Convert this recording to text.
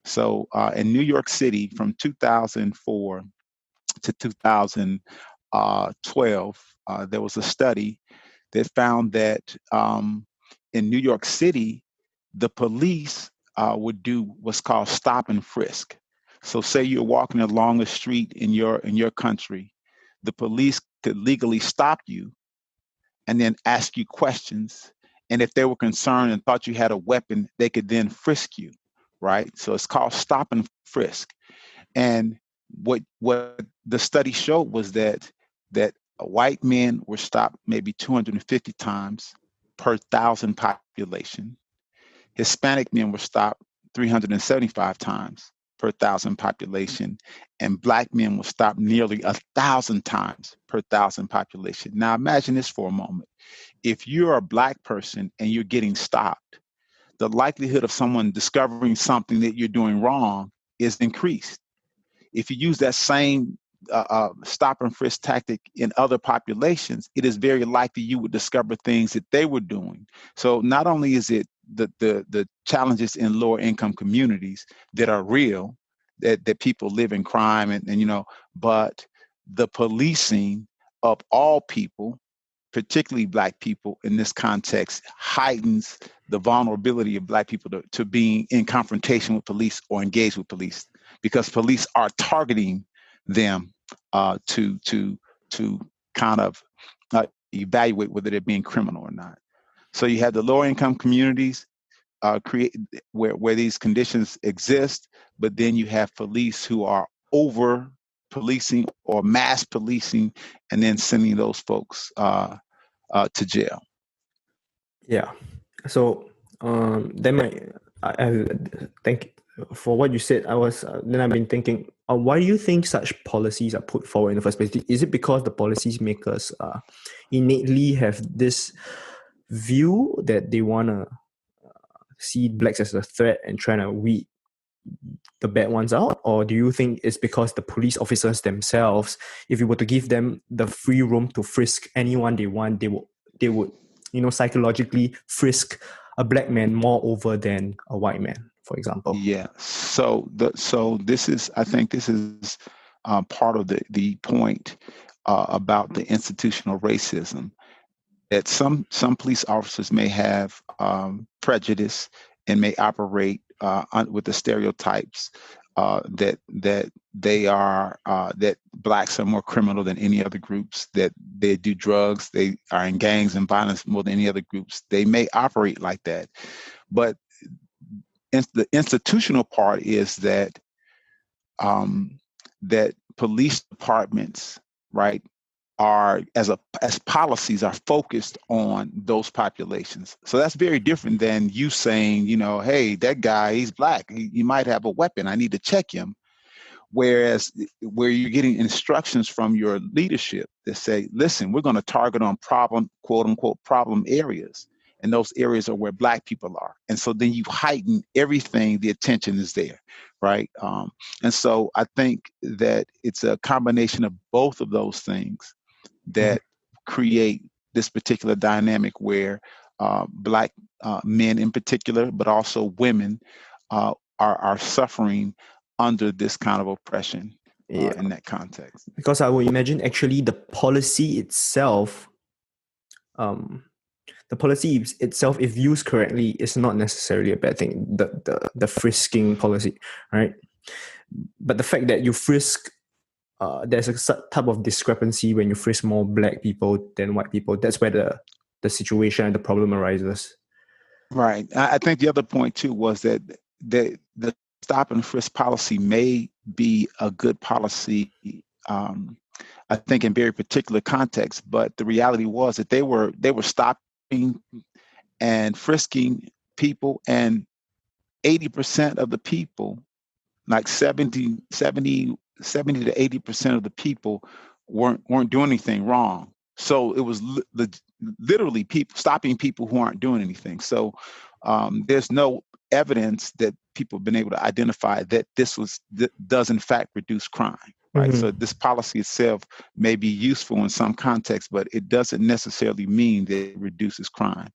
So in New York City from 2004 to 2012, there was a study that found that in New York City, the police would do what's called stop and frisk. So say you're walking along a street in your country, the police could legally stop you and then ask you questions. And if they were concerned and thought you had a weapon, they could then frisk you, right? So it's called stop and frisk. And what the study showed was that white men were stopped maybe 250 times per thousand population. Hispanic men were stopped 375 times per thousand population, and Black men were stopped nearly 1,000 times per thousand population. Now imagine this for a moment. If you're a Black person and you're getting stopped, the likelihood of someone discovering something that you're doing wrong is increased. If you use that same stop and frisk tactic in other populations, it is very likely you would discover things that they were doing. So not only is it the challenges in lower income communities that are real, that people live in crime and but the policing of all people, particularly Black people in this context, heightens the vulnerability of Black people to being in confrontation with police or engaged with police, because police are targeting them to kind of evaluate whether they're being criminal or not. So you have the lower income communities create where these conditions exist, but then you have police who are over policing or mass policing, and then sending those folks to jail. Yeah. So I thank for what you said. I've been thinking, why do you think such policies are put forward in the first place? Is it because the policies makers innately have this view that they want to see Blacks as a threat and trying to weed the bad ones out? Or do you think it's because the police officers themselves, if you were to give them the free roam to frisk anyone they want, they would psychologically frisk a Black man more over than a white man, for example? Yeah. So I think this is part of the point about the institutional racism, that some police officers may have prejudice and may operate with the stereotypes that Blacks are more criminal than any other groups, that they do drugs, they are in gangs and violence more than any other groups. They may operate like that, but the institutional part is that that police departments, right, are as policies are focused on those populations. So that's very different than you saying, hey, that guy, he's Black, he might have a weapon, I need to check him. Whereas where you're getting instructions from your leadership that say, listen, we're going to target on quote unquote problem areas. And those areas are where Black people are. And so then you heighten everything, the attention is there, right? And so I think that it's a combination of both of those things that create this particular dynamic where Black men in particular, but also women are suffering under this kind of oppression in that context. Because I would imagine actually the policy itself, if used correctly, is not necessarily a bad thing. The frisking policy, right? But the fact that you frisk, there's a type of discrepancy when you frisk more Black people than white people. That's where the situation and the problem arises. Right. I think the other point too was that the stop and frisk policy may be a good policy, I think, in very particular contexts, but the reality was that they were stopping and frisking people, and 80% of the people, like 70 to 80% of the people weren't doing anything wrong. So it was literally people stopping people who aren't doing anything. So there's no evidence that people have been able to identify that does in fact reduce crime. Right. So this policy itself may be useful in some contexts, but it doesn't necessarily mean that it reduces crime.